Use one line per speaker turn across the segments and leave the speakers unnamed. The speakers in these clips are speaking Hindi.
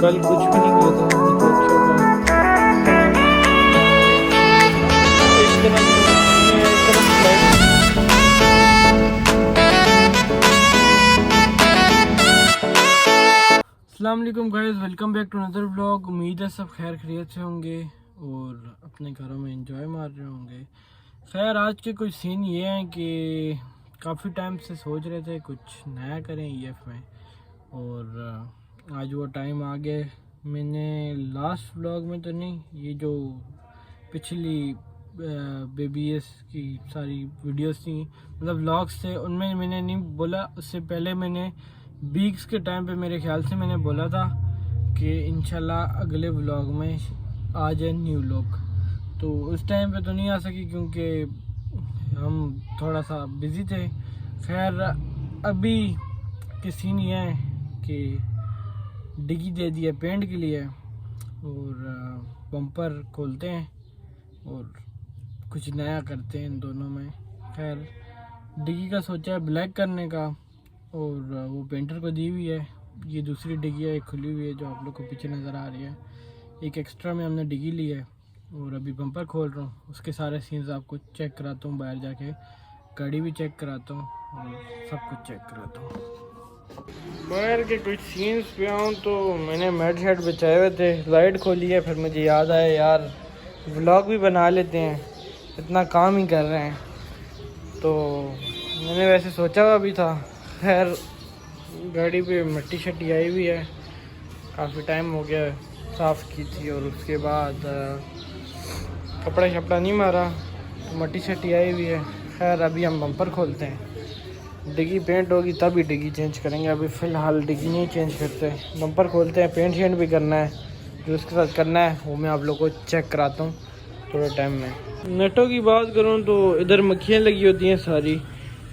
कल कुछ भी नहीं किया था हमने तो अच्छा एक तरफ अस्सलाम वालेकुम guys, welcome back to another vlog. उम्मीद है सब खैर खैरियत से होंगे और अपने घरों में एंजॉय मार रहे होंगे। खैर आज के कुछ सीन ये हैं कि काफ़ी टाइम से सोच रहे थे कुछ नया करें ईएफ में, और आज वो टाइम आ गया। मैंने लास्ट व्लॉग में तो नहीं, ये जो पिछली बेबीएस की सारी वीडियोस थी, मतलब व्लॉग्स थे, उनमें मैंने नहीं बोला। उससे पहले मैंने बीक्स के टाइम पे मेरे ख्याल से मैंने बोला था कि इंशाल्लाह अगले व्लॉग में आ जाए न्यू व्लॉग। तो उस टाइम पे तो नहीं आ सकी क्योंकि हम थोड़ा सा बिज़ी थे। खैर अभी के सीन ये है कि डिग्गी दे दिया पेंट के लिए और बम्पर खोलते हैं और कुछ नया करते हैं इन दोनों में। खैर डिग्गी का सोचा है ब्लैक करने का और वो पेंटर को दी हुई है। ये दूसरी डिग्गी है, एक खुली हुई है जो आप लोग को पीछे नज़र आ रही है। एक एक्स्ट्रा में हमने डिग्गी ली है और अभी बम्पर खोल रहा हूँ। उसके सारे सीन्स आपको चेक कराता हूँ, बाहर जाके गाड़ी भी चेक कराता हूँ और सब कुछ चेक कराता हूँ। बाहर के कुछ सीन्स पे आऊँ तो मैंने मेड शेड बिछाए हुए थे, लाइट खोली है, फिर मुझे याद आया यार व्लॉग भी बना लेते हैं, इतना काम ही कर रहे हैं। तो मैंने वैसे सोचा हुआ भी था। खैर गाड़ी पे मिट्टी शट्टी आई हुई है, काफ़ी टाइम हो गया साफ़ की थी, और उसके बाद कपड़ा शपड़ा नहीं मारा तो मिट्टी शट्टी आई हुई है। खैर अभी हम बम्पर खोलते हैं, डिग्गी पेंट होगी तभी डिग्गी चेंज करेंगे। अभी फ़िलहाल डिग्गी नहीं चेंज करते, बम्पर खोलते हैं। पेंट शेंट भी करना है, जो उसके साथ करना है वो मैं आप लोगों को चेक कराता हूँ थोड़े टाइम में। नटों की बात करूँ तो इधर मक्खियाँ लगी होती हैं सारी,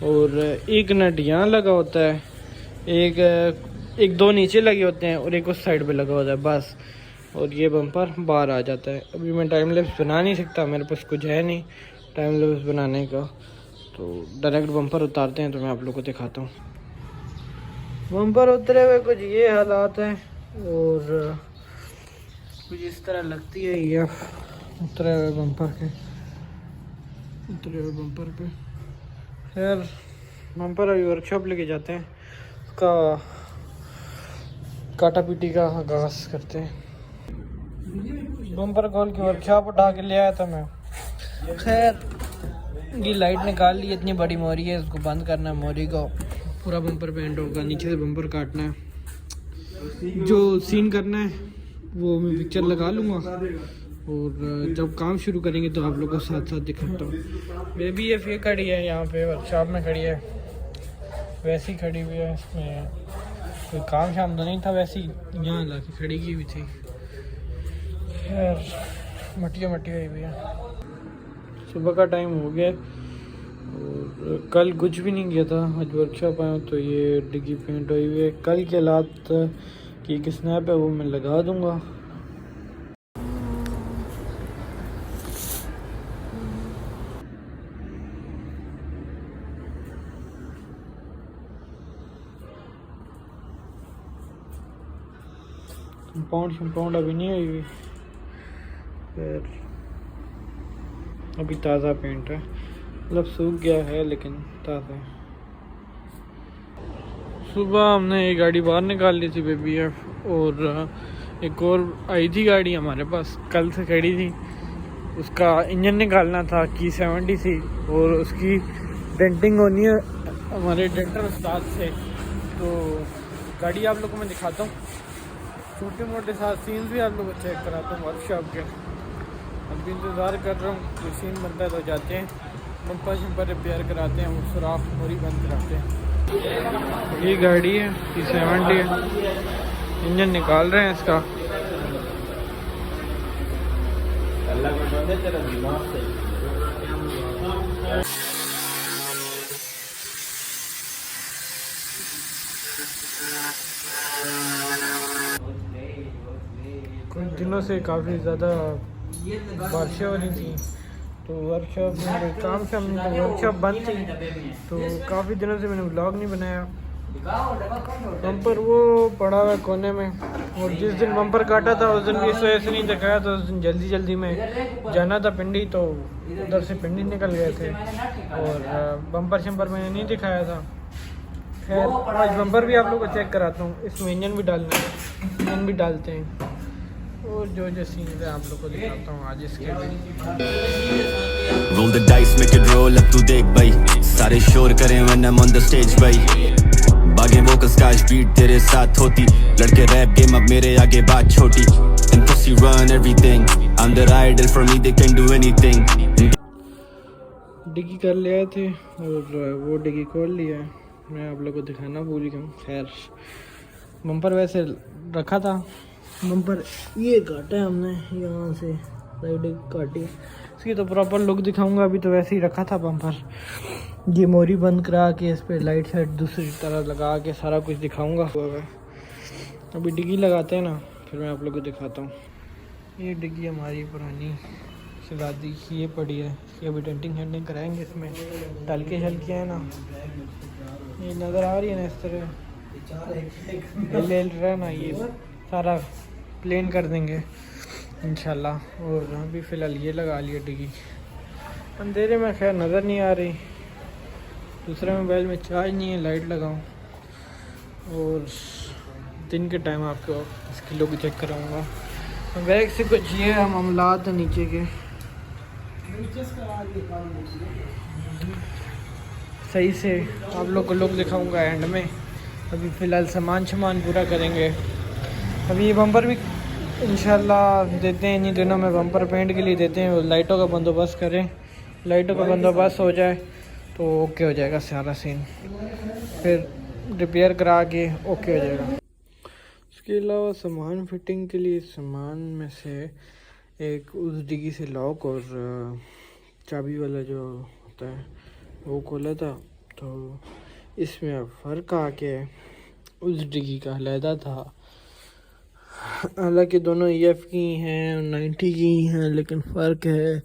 और एक नट यहाँ लगा होता है, एक दो नीचे लगे होते हैं और एक उस साइड पे लगा होता है बस, और ये बम्पर बाहर आ जाता है। अभी मैं टाइम लैप्स बना नहीं सकता, मेरे पास कुछ है नहीं टाइम लैप्स बनाने का, तो डायरेक्ट बम्पर उतारते हैं तो मैं आप लोगों को दिखाता हूँ। बम्पर उतरे हुए कुछ ये हालात हैं और कुछ इस तरह लगती है ये उतरे हुए बम्पर पे। खैर बम्पर अभी वर्कशॉप लेके जाते हैं, उसका काटा पीटी का आगाज़ करते हैं। बम्पर खोल के वर्कशॉप उठा के ले आया था मैं। खैर ये लाइट निकाल ली, इतनी बड़ी मोरी है, इसको बंद करना है। मोरी को पूरा बम्पर पेंट होगा, नीचे से बम्पर काटना है। जो सीन करना है वो मैं पिक्चर लगा लूँगा और जब काम शुरू करेंगे तो आप लोगों को साथ साथ दिखाता हूँ। बेबी ये फिर खड़ी है यहाँ पे वर्कशॉप में खड़ी है, वैसे ही खड़ी हुई है, इसमें कोई काम शाम तो नहीं था, वैसे ही यहाँ ला के खड़ी की हुई थी। खैर मट्टी हुई है। सुबह का टाइम हो गया और कल कुछ भी नहीं किया था, आज वर्कशॉप आया तो ये डिग्गी पेंट हुई हुई है। कल के हालात की एक स्नैप है वो मैं लगा दूंगा। कंपाउंड अभी नहीं आई हुई, फिर अभी ताज़ा पेंट है, मतलब सूख गया है लेकिन ताज़ा है। सुबह हमने एक गाड़ी बाहर निकाल ली थी बेबीएफ, और एक और आई थी गाड़ी हमारे पास, कल से खड़ी थी। उसका इंजन निकालना था, की 70 थी और उसकी डेंटिंग होनी है हमारे डेंटर उस्ताद से। तो गाड़ी आप लोगों को मैं दिखाता हूँ, छोटे मोटे साथ सीन भी आप लोगों को चेक कराता हूँ वर्कशॉप के। अभी इंतज़ार कर रहा हूँ, कोई सीन बनता है तो जाते हैं, बम्पर शम्पर रिपेयर कराते हैं, वो सुराख मोरी बंद कराते हैं। ये गाड़ी है, की 70 है, इंजन निकाल रहे हैं इसका। कुछ दिनों से काफ़ी ज़्यादा बारिशें हो रही थी तो वर्कशॉप में कोई काम शाम नहीं था, वर्कशॉप बंद थी, तो काफ़ी दिनों से मैंने व्लॉग नहीं बनाया। बम्पर वो पड़ा हुआ कोने में, और जिस दिन बम्पर काटा था उस दिन भी इस वजह से नहीं दिखाया था। उस दिन जल्दी जल्दी में जाना था पिंडी, तो उधर से पिंडी निकल गए थे और बम्पर शम्पर मैंने नहीं दिखाया था। खैर आज बम्पर भी आप लोग को चेक कराता हूँ। इसमें इंजन भी डालना है, इंजन भी डालते हैं और जो जो सीन है आप लोग को दिखाता हूँ आज इसके।
Roll the dice, make it roll up, तू देख भाई सारे शोर करें when I'm on the stage भाई। बागे वो कस्काश बीट तेरे साथ होती, लड़के रैप गेम अब मेरे आगे बात छोटी। And pussy run everything, I'm the idol for me, they can do anything।
डिग्गी कर ले आए थे और वो डिग्गी खोल लिया है, मैं आप लोग को दिखाना भूल गया हूँ। खैर बम्पर वैसे रखा था, बम्पर ये काटा है हमने, यहाँ से साइड काटी, इसकी तो प्रॉपर लुक दिखाऊंगा। अभी तो वैसे ही रखा था बम्पर, ये मोरी बंद करा के इस पर लाइट शाइट दूसरी तरह लगा के सारा कुछ दिखाऊंगा। अभी डिग्गी लगाते हैं ना, फिर मैं आप लोग को दिखाता हूँ। ये डिग्गी हमारी पुरानी शहजादी ये पड़ी है, ये अभी डेंटिंग शेंटिंग कराएंगे, इसमें टलके शलके हैं ना, ये नज़र आ रही है ना इस तरह ले रहा ना, ये सारा प्लेन कर देंगे इंशाल्लाह। और अभी फ़िलहाल ये लगा लिया डिग्गी, अंधेरे में खैर नज़र नहीं आ रही। दूसरे मोबाइल में चार्ज नहीं है, लाइट लगाऊं और दिन के टाइम आपको इसकी लुक चेक कराऊंगा। बैग से कुछ ये मामलात है नीचे के, सही से आप लोग को लुक दिखाऊंगा एंड में। अभी फ़िलहाल सामान पूरा करेंगे। अभी ये बम्पर भी इंशाल्लाह देते हैं, इन्हीं दिनों में बम्पर पेंट के लिए देते हैं। लाइटों का बंदोबस्त करें, लाइटों का बंदोबस्त हो जाए तो ओके हो जाएगा सारा सीन, फिर रिपेयर करा के ओके हो जाएगा। इसके अलावा सामान फिटिंग के लिए सामान में से एक उस डिग्गी से लॉक और चाबी वाला जो होता है वो खोला था, तो इसमें अब फ़र्क आ के उस डिग्गी का अलहदा था। हालांकि दोनों EF की हैं, 90 की हैं, लेकिन फ़र्क है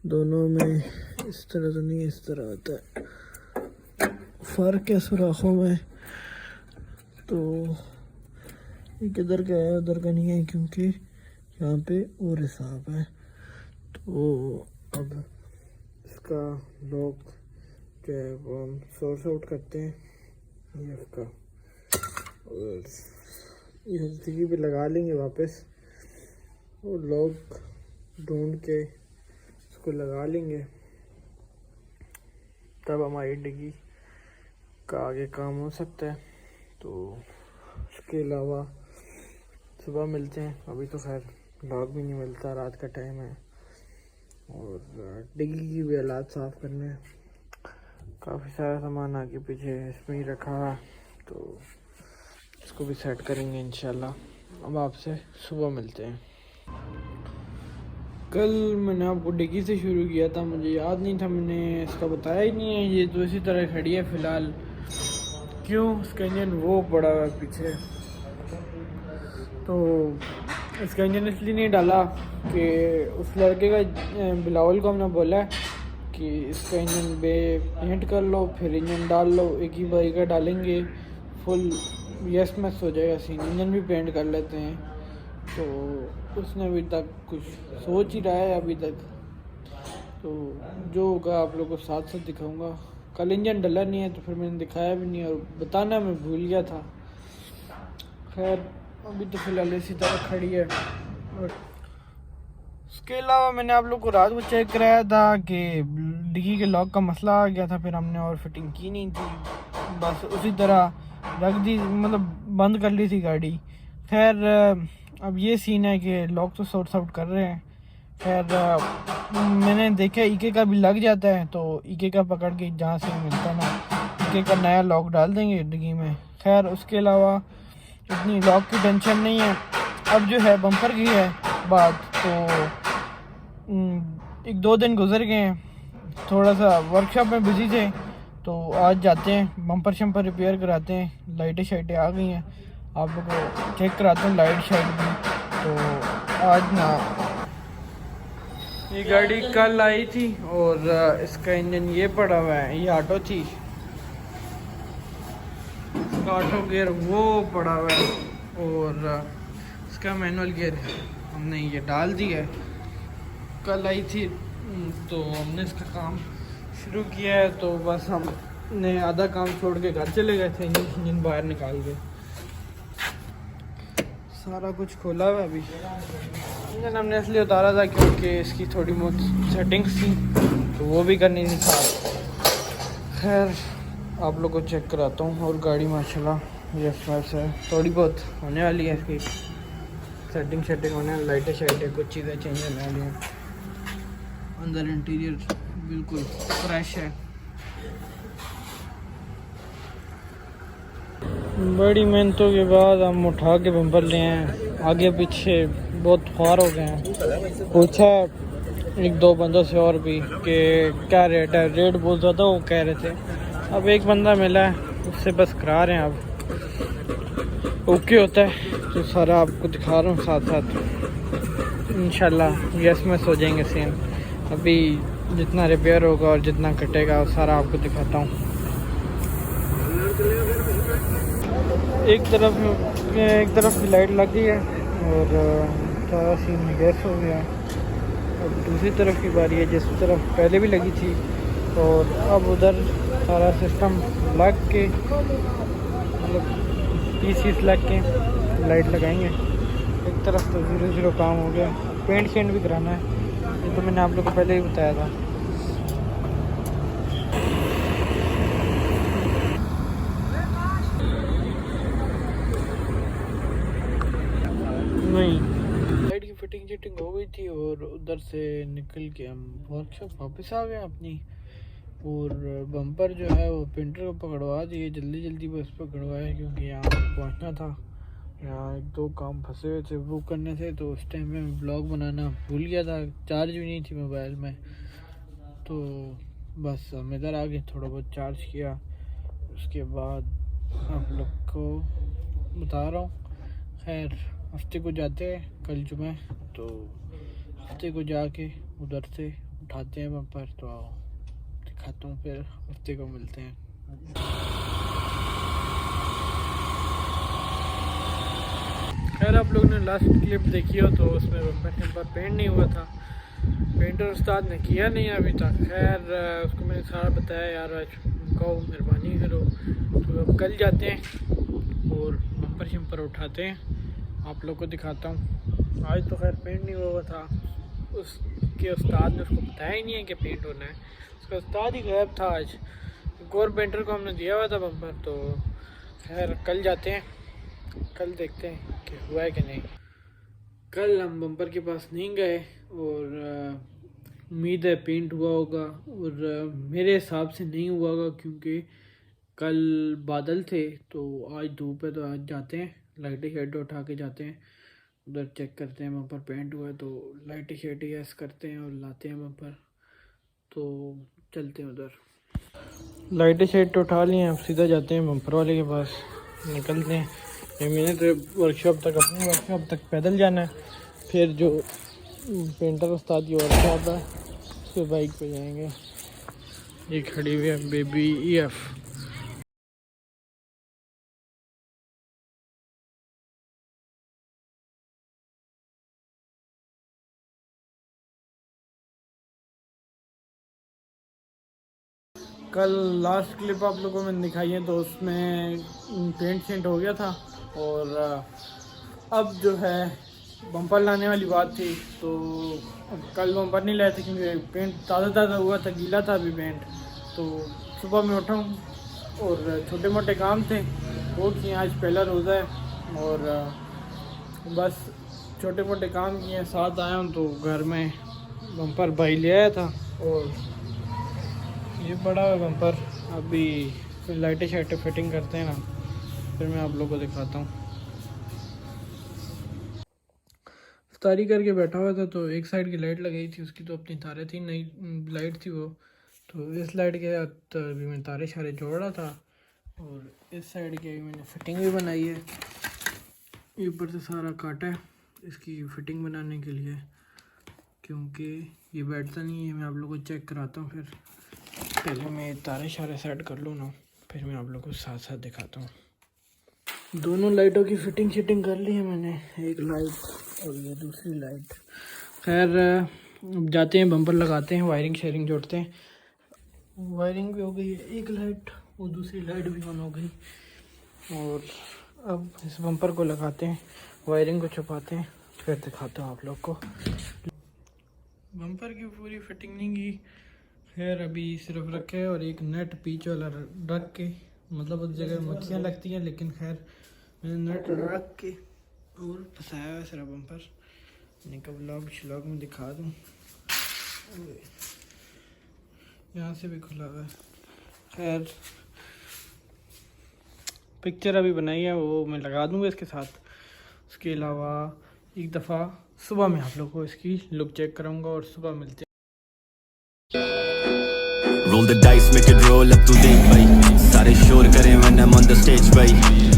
दोनों में। इस तरह तो नहीं, इस तरह होता है, फ़र्क है सुराखों में। तो ये किधर का है उधर का नहीं है, क्योंकि यहाँ पे और हिसाब है। तो अब इसका लॉक जो है वो हम सोर्स आउट करते हैं EF का, और इस डिग्गी पे लगा लेंगे वापस, और लॉक ढूंढ के इसको लगा लेंगे, तब हमारी डिग्गी का आगे काम हो सकता है। तो इसके अलावा सुबह मिलते हैं, अभी तो खैर लॉक भी नहीं मिलता, रात का टाइम है और डिग्गी की भी हालात साफ़ करने हैं। काफ़ी सारा सामान आगे पीछे इसमें ही रखा है, तो इसको भी सेट करेंगे इंशाल्लाह। अब आपसे सुबह मिलते हैं। कल मैंने आपको डिग्गी से शुरू किया था, मुझे याद नहीं था, मैंने इसका बताया ही नहीं है। ये तो इसी तरह खड़ी है फ़िलहाल, क्यों इसका इंजन वो पड़ा हुआ है पीछे, तो इसका इंजन इसलिए नहीं डाला कि उस लड़के का बिलावल को हमने बोला है कि इसका इंजन पेंट कर लो फिर इंजन डाल लो, एक ही बारी का डालेंगे फुल यस मैस हो जाएगा सीन, इंजन भी पेंट कर लेते हैं। तो उसने अभी तक कुछ सोच ही रहा है अभी तक, तो जो होगा आप लोगों को साथ साथ दिखाऊंगा। कल इंजन डला नहीं है तो फिर मैंने दिखाया भी नहीं और बताना मैं भूल गया था। खैर अभी तो फ़िलहाल इसी तरह खड़ी है। और उसके अलावा मैंने आप लोग को रात को चेक कराया था कि डिग्गी के लॉक का मसला आ गया था, फिर हमने और फिटिंग की नहीं थी, बस उसी तरह रख दी, मतलब बंद कर ली थी गाड़ी। खैर अब ये सीन है कि लॉक तो सॉर्ट आउट कर रहे हैं। खैर मैंने देखा ईके का भी लग जाता है, तो ईके का पकड़ के जहाँ से मिलता है ना, ईके का नया लॉक डाल देंगे डिग्गी में। खैर उसके अलावा इतनी लॉक की टेंशन नहीं है। अब जो है बम्पर की है बात, तो 1-2 दिन गुजर गए हैं, थोड़ा सा वर्कशॉप में बिजी थे, तो आज जाते हैं बम्पर शम्पर रिपेयर कराते हैं। लाइटें शाइटें आ गई हैं, आप लोग को चेक कराते हैं लाइट शाइट भी। तो आज ना ये गाड़ी कल आई थी और इसका इंजन ये पड़ा हुआ है, ये ऑटो थी, इसका ऑटो गियर वो पड़ा हुआ है, और इसका मैनुअल गियर हमने ये डाल दिया है, कल आई थी तो हमने इसका काम शुरू किया है। तो बस हमने आधा काम छोड़ के घर चले गए थे, इंजन बाहर निकाल के सारा कुछ खोला हुआ है। अभी इंजन हमने इसलिए उतारा था क्योंकि इसकी थोड़ी बहुत सेटिंग्स थी तो वो भी करनी थी साथ। खैर आप लोग को चेक कराता हूँ। और गाड़ी माशाल्लाह ये स्मैश है, थोड़ी बहुत होने वाली है इसकी सेटिंग होने वाली, लाइटें कुछ चीज़ें चेंज होने वाली हैं। अंदर इंटीरियर बिल्कुल फ्रेश है। बड़ी मेहनतों के बाद हम उठा के बम्पर लिए हैं, आगे पीछे बहुत ख्वार हो गए हैं। पूछा एक दो बंदों से और भी कि क्या रेट है, रेट बहुत ज़्यादा वो कह रहे थे। अब एक बंदा मिला है उससे बस करा रहे हैं। अब ओके होता है तो सारा आपको दिखा रहा हूँ साथ साथ। इंशाल्लाह यस में सो जाएंगे सेम। अभी जितना रिपेयर होगा और जितना कटेगा वो सारा आपको दिखाता हूँ। एक तरफ की लाइट लग गई है और सारा सीन गैस हो गया। अब दूसरी तरफ की बारी है, जिस तरफ पहले भी लगी थी। और अब उधर सारा सिस्टम लग के मतलब पीसीस लग के लाइट लगाएंगे। एक तरफ तो 0-0 काम हो गया। पेंट शेंट भी कराना है, ये तो मैंने आप लोग को पहले ही बताया था। नहीं, लाइट की फिटिंग हो गई थी और उधर से निकल के हम वर्कशॉप वापस आ गए अपनी। और बम्पर जो है वो पेंटर को पकड़वा दिए, जल्दी बस पकड़वाए क्योंकि यहाँ पहुँचना था। यहाँ एक दो काम फंसे हुए थे बुक करने से, तो उस टाइम में ब्लॉग बनाना भूल गया था, चार्ज भी नहीं थी मोबाइल में। तो बस हम इधर आ गए, थोड़ा बहुत चार्ज किया। उसके बाद आप लोग को बता रहा हूँ। खैर हफ्ते को जाते हैं, कल जुमे, तो हफ्ते को जाके उधर से उठाते हैं बम्पर। तो दिखाता हूँ, फिर हफ्ते को मिलते हैं। खैर आप लोगों ने लास्ट क्लिप देखी हो तो उसमें बम्पर पेंट नहीं हुआ था, पेंटर उस्ताद ने किया नहीं अभी तक। खैर उसको मैंने सारा बताया, यार आज कहो मेहरबानी करो। तो अब कल जाते हैं और बम्पर शम्पर उठाते हैं, आप लोग को दिखाता हूँ। आज तो खैर पेंट नहीं हुआ था, उसके उस्ताद ने उसको बताया ही नहीं है कि पेंट होना है। उसका उस्ताद ही गायब था आज। एक और पेंटर को हमने दिया हुआ था बम्पर। तो खैर कल जाते हैं, कल देखते हैं कि हुआ है कि नहीं। कल हम बम्पर के पास नहीं गए और उम्मीद है पेंट हुआ होगा। और मेरे हिसाब से नहीं हुआ होगा क्योंकि कल बादल थे, तो आज धूप है। तो आज जाते हैं, लाइटें शेटें उठा के जाते हैं, उधर चेक करते हैं बम्पर पेंट हुआ है तो लाइटें शेटें यस करते हैं और लाते हैं बम्पर। तो चलते हैं उधर, लाइटें शेटें उठा ली हैं, अब सीधा जाते हैं बम्पर वाले के पास, निकलते हैं। ये मैंने तो वर्कशॉप तक, अपनी वर्कशॉप तक पैदल जाना है। फिर जो पेंटर उस्ताद की वर्कशॉप है उसके बाइक पे जाएंगे। ये खड़ी हुई है बेबी EF। कल लास्ट क्लिप आप लोगों में दिखाई है तो उसमें पेंट शेंट हो गया था। और अब जो है बम्पर लाने वाली बात थी, तो कल बम्पर नहीं लाए थे क्योंकि पेंट ताज़ा हुआ था, गीला था अभी पेंट। तो सुबह में उठा हूँ और छोटे मोटे काम थे वो किए। आज पहला रोज़ा है और बस छोटे मोटे काम किए, साथ आया हूँ। तो घर में बम्पर भाई ले आया था और ये बड़ा है बम्पर। अभी फिर लाइटें शाइटें फिटिंग करते हैं ना, फिर मैं आप लोगों को दिखाता हूँ। इफ्तारी करके बैठा हुआ था तो एक साइड की लाइट लगाई थी, उसकी तो अपनी तारें थी, नई लाइट थी वो। तो इस लाइट के साथ अभी मैं तारे शारे जोड़ रहा था और इस साइड की मैंने फिटिंग भी बनाई है। ऊपर से सारा काटा है इसकी फिटिंग बनाने के लिए क्योंकि ये बैठता नहीं है। मैं आप लोगों को चेक कराता हूँ, फिर पहले मैं तारे शारे सेट कर लूँ ना, फिर मैं आप लोगों को साथ साथ दिखाता हूँ। दोनों लाइटों की फिटिंग शिटिंग कर ली है मैंने, एक लाइट और ये दूसरी लाइट। खैर अब जाते हैं, बम्पर लगाते हैं, वायरिंग शेयरिंग जोड़ते हैं। वायरिंग भी हो गई है, एक लाइट और दूसरी लाइट भी ऑन हो गई। और अब इस बम्पर को लगाते हैं, वायरिंग को छुपाते हैं, फिर दिखाता हूँ आप लोग को। बम्पर की पूरी फिटिंग नहीं की, खैर अभी सिर्फ रखे और एक नेट पीछे वाला रख के, मतलब उस जगह मक्खियाँ लगती हैं, लेकिन खैर मैंने नेट रख के और फंसाया हुआ सिर्फ बम्पर। मैंने कब व्लॉग में दिखा दूँ। यहाँ से भी खुला हुआ है। खैर पिक्चर अभी बनाई है, वो मैं लगा दूँगा इसके साथ। उसके अलावा एक दफ़ा सुबह में आप लोग को इसकी लुक चेक कराऊंगा और सुबह मिलते हैं।
Roll the dice, make it roll up, तू देख भाई सारे शोर करें when I'm on the stage भाई।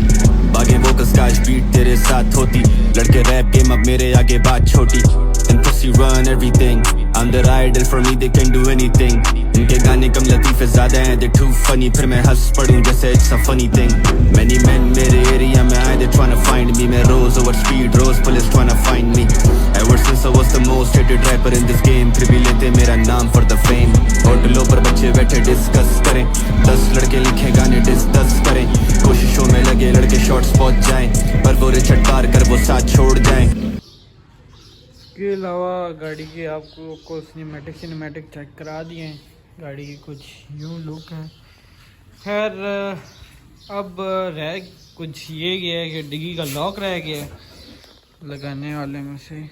बागे वो कस्काश बीट तेरे साथ होती, लड़के रैप गेम अब मेरे आगे बात छोटी। And pussy run everything, I'm the idol, for me they can do anything। इनके गाने कम लतीफ़े ज़्यादा हैं, they're too funny, फिर मैं हंस पड़ूं जैसे it's a funny thing। Many men मेरे एरिया में आए, they tryna find me, मैं rose over speed, rose police tryna find me। Ever since I was the most hated rapper in this game, फिर भी लेते मेरा नाम for the fame। होटलों पर बच्चे बैठे डिस्कस करें, 10 लड़के लिखे गाने डिस्कस करें, कोशिशों में लगे लड़के शॉर्ट्स पहुंच जाएं, पर वो रिचर्ड पार कर वो साथ छोड़ जाएं।
इसके अलावा गाड़ी के आपको सिनेमैटिक चेक करा दिए हैं। गाड़ी की कुछ यूँ लुक है। खैर अब रह कुछ ये गया है कि डिग्गी का लॉक रह गया है लगाने वाले में से,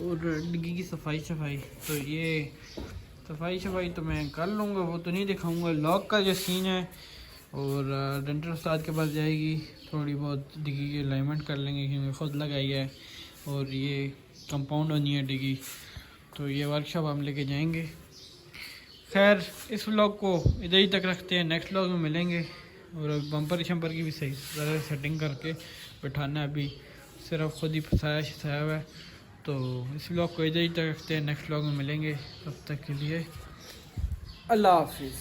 और डिग्गी की सफाई तो ये सफाई तो मैं कर लूँगा, वो तो नहीं दिखाऊंगा। लॉक का जो सीन है, और डेंटल उस्ताद के पास जाएगी, थोड़ी बहुत डिग्गी की अलाइनमेंट कर लेंगे क्योंकि ख़ुद लगाई है, और ये कंपाउंड होनी है डिग्गी, तो ये वर्कशॉप हम लेके जाएंगे। खैर इस व्लॉग को इधर ही तक रखते हैं, नेक्स्ट व्लॉग में मिलेंगे। और बम्पर शम्पर की भी सही तरह सेटिंग करके बैठाना है, अभी सिर्फ खुद ही फंसाया हुआ है। तो इस व्लॉग को इधर ही तक रखते हैं, नेक्स्ट व्लॉग में मिलेंगे। तब तक के लिए अल्लाह हाफिज़।